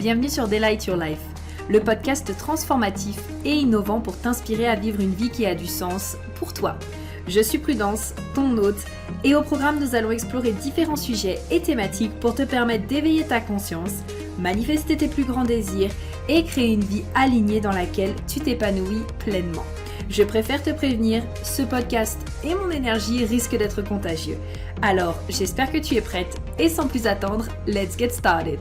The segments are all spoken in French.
Bienvenue sur Daylight Your Life, le podcast transformatif et innovant pour t'inspirer à vivre une vie qui a du sens pour toi. Je suis Prudence, ton hôte, et au programme nous allons explorer différents sujets et thématiques pour te permettre d'éveiller ta conscience, manifester tes plus grands désirs et créer une vie alignée dans laquelle tu t'épanouis pleinement. Je préfère te prévenir, ce podcast et mon énergie risquent d'être contagieux. Alors, j'espère que tu es prête et sans plus attendre, let's get started!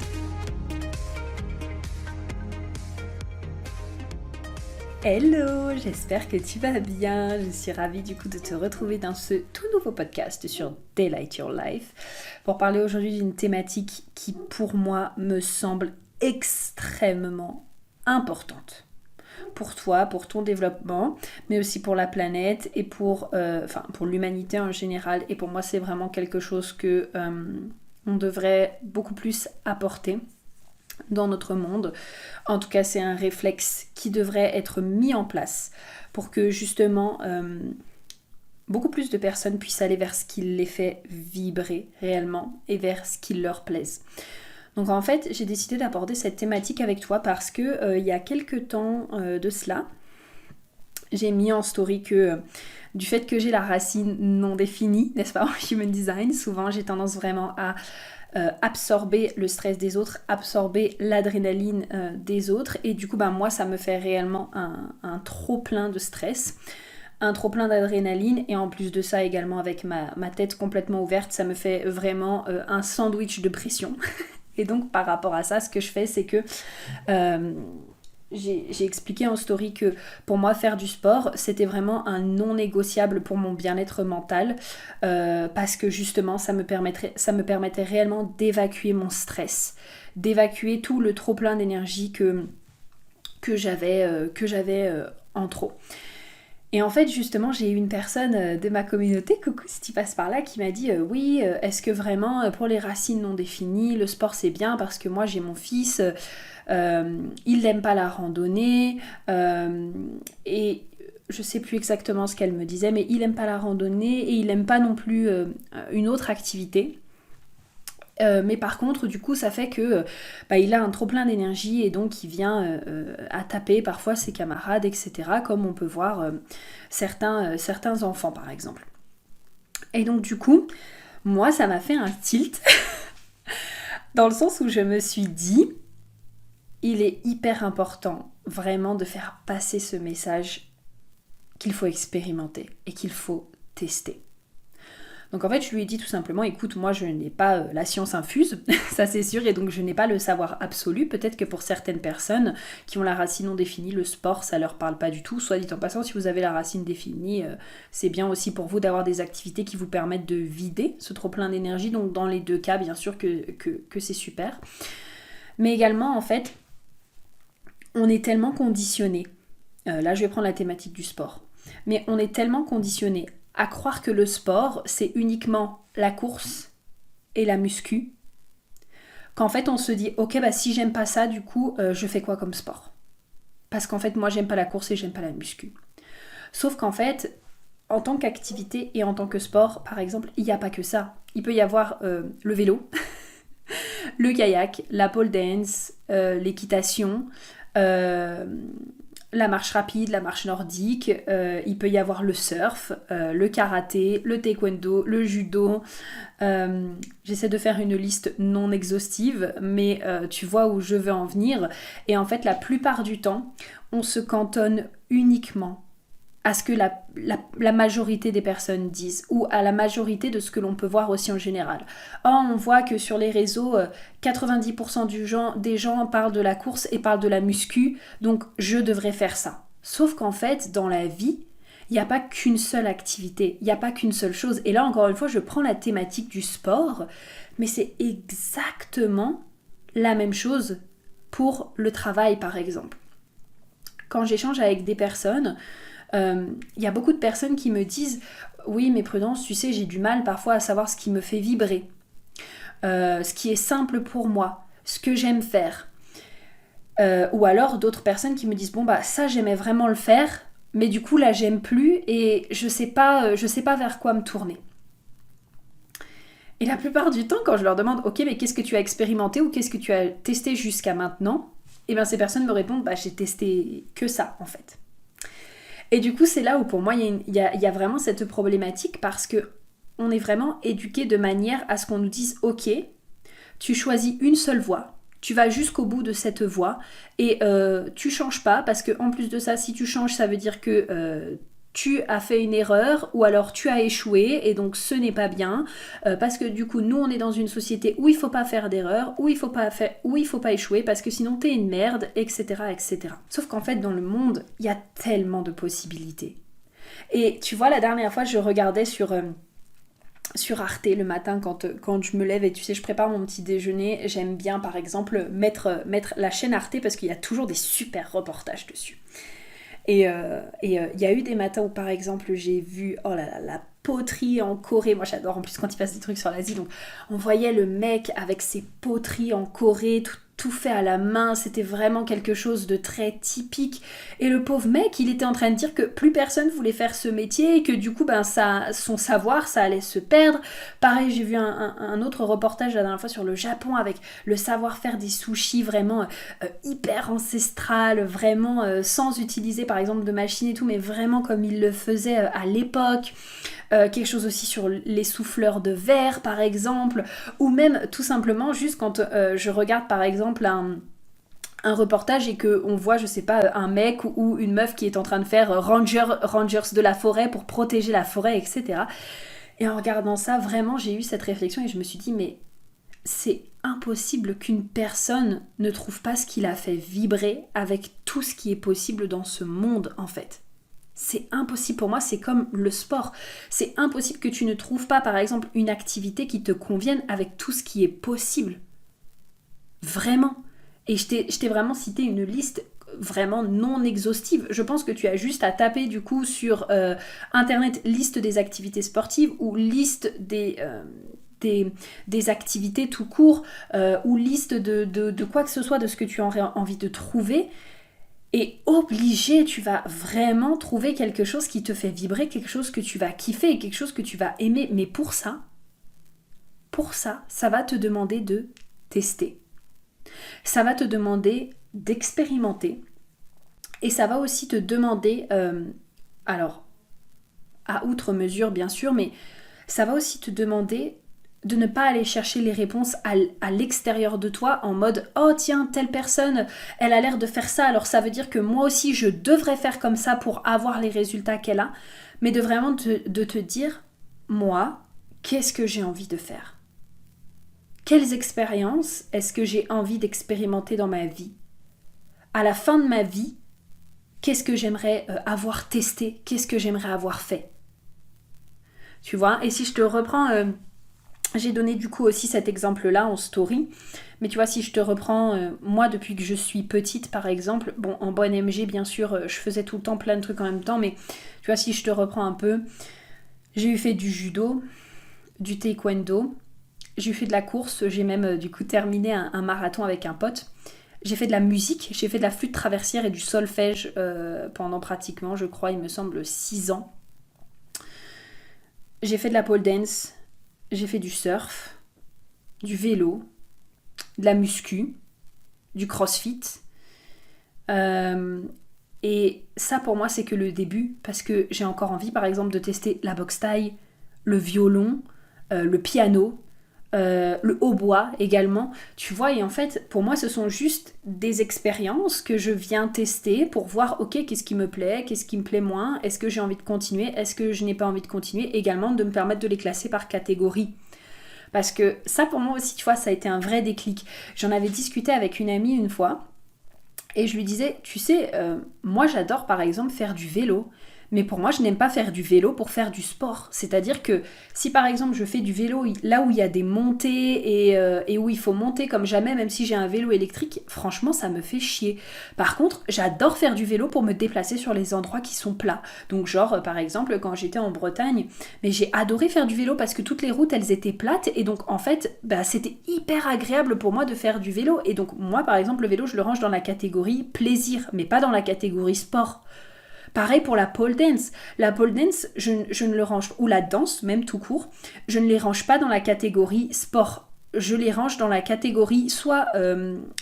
Hello, j'espère que tu vas bien. Je suis ravie du coup de te retrouver dans ce tout nouveau podcast sur Daylight Your Life pour parler aujourd'hui d'une thématique qui pour moi me semble extrêmement importante. Pour toi, pour ton développement, mais aussi pour la planète et pour l'humanité en général. Et pour moi, c'est vraiment quelque chose que on devrait beaucoup plus apporter dans notre monde. En tout cas, c'est un réflexe qui devrait être mis en place pour que justement beaucoup plus de personnes puissent aller vers ce qui les fait vibrer réellement et vers ce qui leur plaise. Donc en fait, j'ai décidé d'aborder cette thématique avec toi parce que il y a quelques temps de cela, j'ai mis en story que du fait que j'ai la racine non définie, n'est-ce pas, en Human Design, souvent j'ai tendance vraiment à absorber le stress des autres, absorber l'adrénaline des autres, et du coup moi ça me fait réellement un trop plein de stress, un trop plein d'adrénaline, et en plus de ça également avec ma tête complètement ouverte, ça me fait vraiment un sandwich de pression. Et donc par rapport à ça, ce que je fais, c'est que j'ai expliqué en story que pour moi faire du sport c'était vraiment un non négociable pour mon bien-être mental, parce que justement ça me permettait réellement d'évacuer mon stress, d'évacuer tout le trop plein d'énergie que j'avais en trop. Et en fait justement j'ai eu une personne de ma communauté, coucou si tu passes par là, qui m'a dit oui, est-ce que vraiment pour les racines non définies le sport c'est bien, parce que moi j'ai mon fils, il n'aime pas la randonnée, et je sais plus exactement ce qu'elle me disait, mais il aime pas la randonnée et il aime pas non plus une autre activité. Mais par contre, du coup, ça fait que il a un trop plein d'énergie et donc il vient à taper parfois ses camarades, etc. Comme on peut voir certains enfants, par exemple. Et donc, du coup, moi, ça m'a fait un tilt dans le sens où je me suis dit, il est hyper important vraiment de faire passer ce message qu'il faut expérimenter et qu'il faut tester. Donc en fait, je lui ai dit tout simplement, écoute, moi je n'ai pas la science infuse, ça c'est sûr, et donc je n'ai pas le savoir absolu. Peut-être que pour certaines personnes qui ont la racine non définie, le sport, ça leur parle pas du tout. Soit dit en passant, si vous avez la racine définie, c'est bien aussi pour vous d'avoir des activités qui vous permettent de vider ce trop plein d'énergie. Donc dans les deux cas, bien sûr que c'est super. Mais également, en fait, on est tellement conditionné, là je vais prendre la thématique du sport, mais on est tellement conditionné à croire que le sport, c'est uniquement la course et la muscu, qu'en fait on se dit, ok, si j'aime pas ça, du coup, je fais quoi comme sport ? Parce qu'en fait, moi, j'aime pas la course et j'aime pas la muscu. Sauf qu'en fait, en tant qu'activité et en tant que sport, par exemple, il n'y a pas que ça. Il peut y avoir le vélo, le kayak, la pole dance, l'équitation, la marche rapide, la marche nordique, il peut y avoir le surf, le karaté, le taekwondo, le judo. J'essaie de faire une liste non exhaustive, mais tu vois où je veux en venir. Et en fait, la plupart du temps, on se cantonne uniquement à ce que la majorité des personnes disent, ou à la majorité de ce que l'on peut voir aussi en général. Or, on voit que sur les réseaux, 90% des gens parlent de la course et parlent de la muscu, donc je devrais faire ça. Sauf qu'en fait, dans la vie, il n'y a pas qu'une seule activité, il n'y a pas qu'une seule chose. Et là, encore une fois, je prends la thématique du sport, mais c'est exactement la même chose pour le travail, par exemple. Quand j'échange avec des personnes, y a beaucoup de personnes qui me disent « Oui, mais Prudence, tu sais, j'ai du mal parfois à savoir ce qui me fait vibrer, ce qui est simple pour moi, ce que j'aime faire. » Ou alors d'autres personnes qui me disent « Bon, ça, j'aimais vraiment le faire, mais du coup, là, j'aime plus et je sais pas vers quoi me tourner. » Et la plupart du temps, quand je leur demande, ok, mais qu'est-ce que tu as expérimenté ou qu'est-ce que tu as testé jusqu'à maintenant, et bien ces personnes me répondent, bah j'ai testé que ça en fait. Et du coup, c'est là où pour moi, il y a vraiment cette problématique parce que on est vraiment éduqué de manière à ce qu'on nous dise, ok, tu choisis une seule voie, tu vas jusqu'au bout de cette voie et tu changes pas parce que en plus de ça, si tu changes, ça veut dire que tu as fait une erreur ou alors tu as échoué et donc ce n'est pas bien parce que du coup nous on est dans une société où il faut pas faire d'erreur, où il faut pas échouer parce que sinon t'es une merde, etc., etc. Sauf qu'en fait dans le monde il y a tellement de possibilités. Et tu vois, la dernière fois je regardais sur Arte le matin quand je me lève et tu sais je prépare mon petit déjeuner, j'aime bien par exemple mettre la chaîne Arte parce qu'il y a toujours des super reportages dessus. Et il y a eu des matins où par exemple j'ai vu oh là là, la poterie en Corée, moi j'adore en plus quand il passe des trucs sur l'Asie, donc on voyait le mec avec ses poteries en Corée, tout fait à la main, c'était vraiment quelque chose de très typique. Et le pauvre mec, il était en train de dire que plus personne voulait faire ce métier et que du coup, ben, son savoir, ça allait se perdre. Pareil, j'ai vu un autre reportage la dernière fois sur le Japon avec le savoir-faire des sushis vraiment hyper ancestral, vraiment sans utiliser par exemple de machines et tout, mais vraiment comme il le faisait à l'époque. Quelque chose aussi sur les souffleurs de verre par exemple, ou même tout simplement juste quand je regarde par exemple un reportage et qu'on voit, je sais pas, un mec ou une meuf qui est en train de faire rangers de la forêt pour protéger la forêt, etc. Et en regardant ça, vraiment j'ai eu cette réflexion et je me suis dit mais c'est impossible qu'une personne ne trouve pas ce qui l'a fait vibrer avec tout ce qui est possible dans ce monde en fait. C'est impossible pour moi, c'est comme le sport. C'est impossible que tu ne trouves pas, par exemple, une activité qui te convienne avec tout ce qui est possible. Vraiment. Et je t'ai vraiment cité une liste vraiment non exhaustive. Je pense que tu as juste à taper du coup sur Internet liste des activités sportives ou liste des activités tout court ou liste de quoi que ce soit de ce que tu aurais envie de trouver. Et obligé, tu vas vraiment trouver quelque chose qui te fait vibrer, quelque chose que tu vas kiffer, quelque chose que tu vas aimer. Mais pour ça, ça va te demander de tester. Ça va te demander d'expérimenter. Et ça va aussi te demander, alors, à outre mesure bien sûr, mais ça va aussi te demander de ne pas aller chercher les réponses à l'extérieur de toi en mode « Oh tiens, telle personne, elle a l'air de faire ça, alors ça veut dire que moi aussi je devrais faire comme ça pour avoir les résultats qu'elle a. » Mais de vraiment de te dire « Moi, qu'est-ce que j'ai envie de faire ? Quelles expériences est-ce que j'ai envie d'expérimenter dans ma vie ? À la fin de ma vie, qu'est-ce que j'aimerais avoir testé ? Qu'est-ce que j'aimerais avoir fait ?» Tu vois ? Et si je te reprends... j'ai donné du coup aussi cet exemple-là en story. Mais tu vois, si je te reprends, moi depuis que je suis petite par exemple, bon en bonne MG bien sûr, je faisais tout le temps plein de trucs en même temps, mais tu vois, si je te reprends un peu, j'ai eu fait du judo, du taekwondo, j'ai eu fait de la course, j'ai même du coup terminé un marathon avec un pote. J'ai fait de la musique, j'ai fait de la flûte traversière et du solfège pendant pratiquement, je crois, il me semble 6 ans. J'ai fait de la pole dance, j'ai fait du surf, du vélo, de la muscu, du crossfit. Et ça pour moi c'est que le début parce que j'ai encore envie par exemple de tester la boxe thaï, le violon, le piano, le hautbois également. Tu vois, et en fait pour moi ce sont juste des expériences que je viens tester pour voir ok qu'est-ce qui me plaît, qu'est-ce qui me plaît moins, est-ce que j'ai envie de continuer, est-ce que je n'ai pas envie de continuer, également de me permettre de les classer par catégorie. Parce que ça pour moi aussi tu vois ça a été un vrai déclic. J'en avais discuté avec une amie une fois et je lui disais tu sais moi j'adore par exemple faire du vélo. Mais pour moi, je n'aime pas faire du vélo pour faire du sport. C'est-à-dire que si par exemple je fais du vélo là où il y a des montées et où il faut monter comme jamais, même si j'ai un vélo électrique, franchement ça me fait chier. Par contre, j'adore faire du vélo pour me déplacer sur les endroits qui sont plats. Donc genre par exemple quand j'étais en Bretagne, mais j'ai adoré faire du vélo parce que toutes les routes elles étaient plates et donc en fait c'était hyper agréable pour moi de faire du vélo. Et donc moi par exemple le vélo je le range dans la catégorie plaisir, mais pas dans la catégorie sport. Pareil pour la pole dance. La pole dance, je ne le range, ou la danse, même tout court, je ne les range pas dans la catégorie sport. Je les range dans la catégorie soit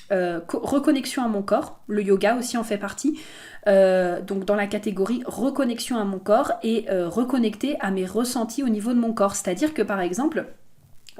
reconnexion à mon corps, le yoga aussi en fait partie, donc dans la catégorie reconnexion à mon corps et reconnecter à mes ressentis au niveau de mon corps. C'est-à-dire que par exemple,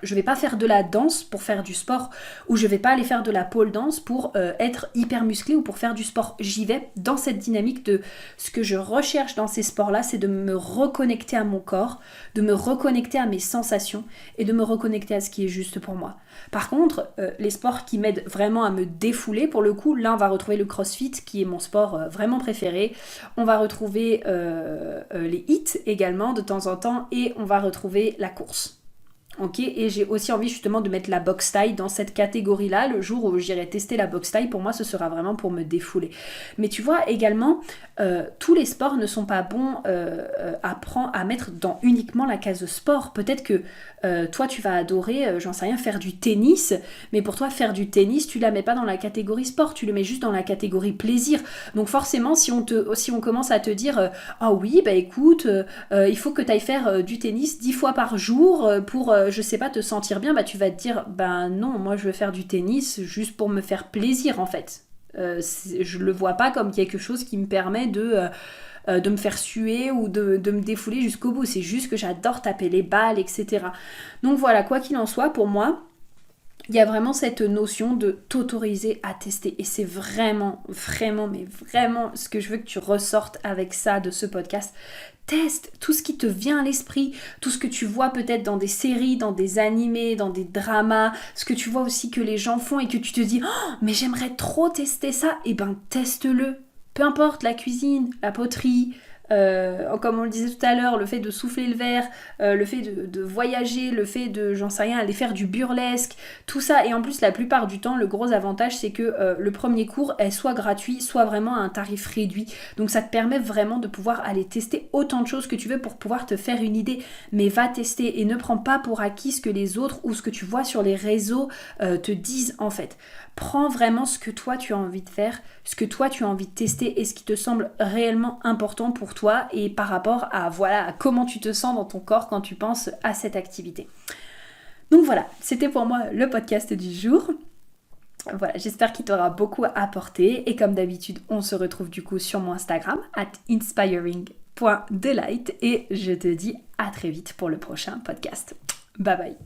je vais pas faire de la danse pour faire du sport, ou je vais pas aller faire de la pole dance pour être hyper musclé ou pour faire du sport. J'y vais dans cette dynamique de ce que je recherche dans ces sports-là, c'est de me reconnecter à mon corps, de me reconnecter à mes sensations et de me reconnecter à ce qui est juste pour moi. Par contre, les sports qui m'aident vraiment à me défouler, pour le coup, là on va retrouver le CrossFit qui est mon sport vraiment préféré. On va retrouver les hits également de temps en temps et on va retrouver la course. Ok, et j'ai aussi envie justement de mettre la boxe thaï dans cette catégorie-là. Le jour où j'irai tester la boxe thaï, pour moi, ce sera vraiment pour me défouler. Mais tu vois, également, tous les sports ne sont pas bons à mettre dans uniquement la case sport. Peut-être que toi, tu vas adorer, j'en sais rien, faire du tennis, mais pour toi, faire du tennis, tu la mets pas dans la catégorie sport, tu le mets juste dans la catégorie plaisir. Donc forcément, si on commence à te dire ah oui, bah écoute, il faut que tu ailles faire du tennis 10 fois par jour pour je sais pas, te sentir bien, bah tu vas te dire, bah non, moi je veux faire du tennis juste pour me faire plaisir en fait. Je le vois pas comme quelque chose qui me permet de me faire suer ou de me défouler jusqu'au bout. C'est juste que j'adore taper les balles, etc. Donc voilà, quoi qu'il en soit, pour moi, il y a vraiment cette notion de t'autoriser à tester. Et c'est vraiment, vraiment, mais vraiment ce que je veux que tu ressortes avec ça de ce podcast. Teste tout ce qui te vient à l'esprit, tout ce que tu vois peut-être dans des séries, dans des animés, dans des dramas, ce que tu vois aussi que les gens font et que tu te dis oh, mais j'aimerais trop tester ça, et ben teste-le. Peu importe la cuisine, la poterie, comme on le disait tout à l'heure, le fait de souffler le verre, le fait de voyager, le fait de, j'en sais rien, aller faire du burlesque, tout ça. Et en plus, la plupart du temps, le gros avantage, c'est que le premier cours est soit gratuit, soit vraiment à un tarif réduit. Donc ça te permet vraiment de pouvoir aller tester autant de choses que tu veux pour pouvoir te faire une idée. Mais va tester et ne prends pas pour acquis ce que les autres ou ce que tu vois sur les réseaux te disent en fait. Prends vraiment ce que toi tu as envie de faire, ce que toi tu as envie de tester et ce qui te semble réellement important pour toi et par rapport à voilà à comment tu te sens dans ton corps quand tu penses à cette activité. Donc voilà, c'était pour moi le podcast du jour. Voilà, j'espère qu'il t'aura beaucoup apporté et comme d'habitude, on se retrouve du coup sur mon Instagram @inspiring.delight et je te dis à très vite pour le prochain podcast. Bye bye.